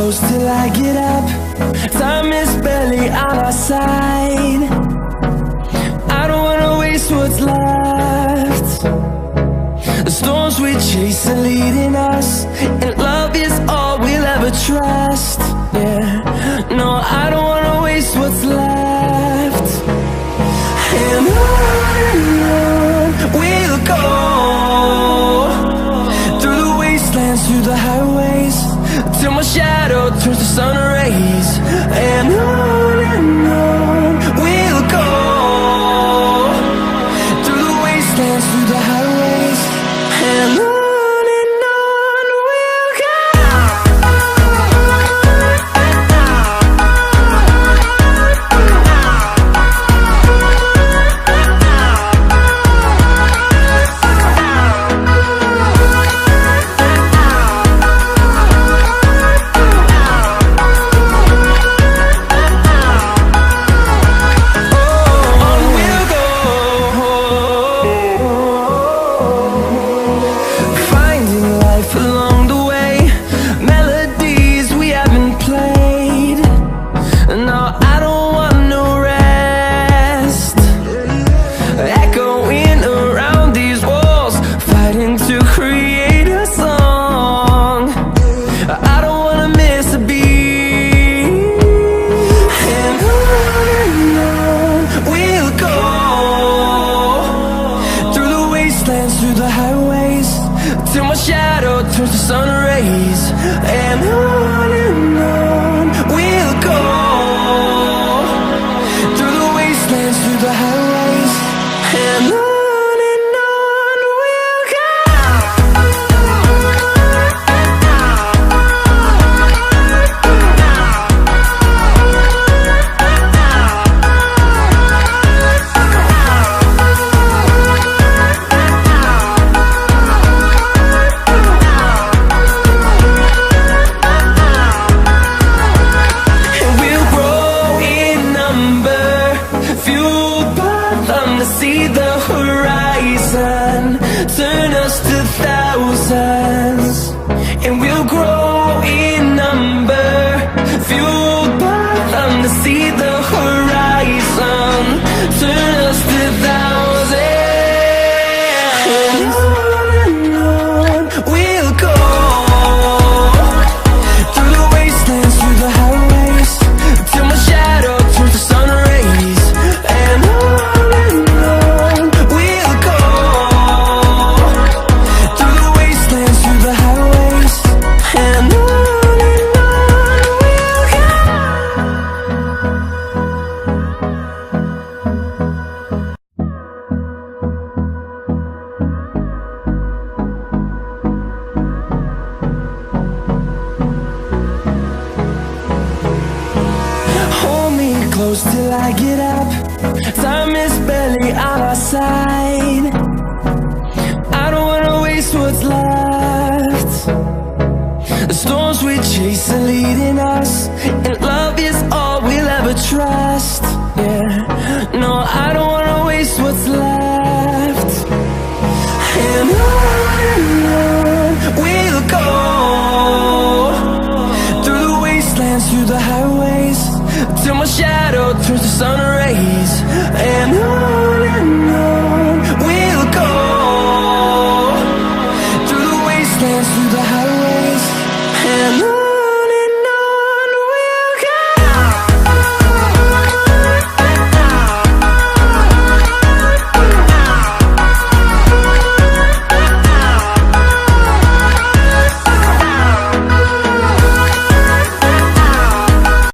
close till I get up. Time is barely on our side. I don't wanna waste what's left. The storms we chase are leading us, and love is all we'll ever trust. Yeah, no, I don't wanna waste what's left. And on we'll go, through the wastelands, through the highways, till my shadow turns to sun rays. And on we'll go, through the wastelands, through the highways, and on we'll go. Through the highways, till my shadow turns to sun rays. And on we'll go, through the wastelands, through the highways, and on we'll go. See the horizon, turn us to thousands, and we'll grow in number, fueled by them. To see the horizon, turn us to thousands, and on we'll go, through the wastelands, through the highways, till my shadow turns to sun rays. And close till I get up. Time is barely on our side. I don't wanna waste what's left. The storms we chase are leading us, and love is all we'll ever trust. Yeah, no, I don't wanna waste what's left. And on we'll go, through the wastelands, through the highways, till my shadow turns to sun rays. And on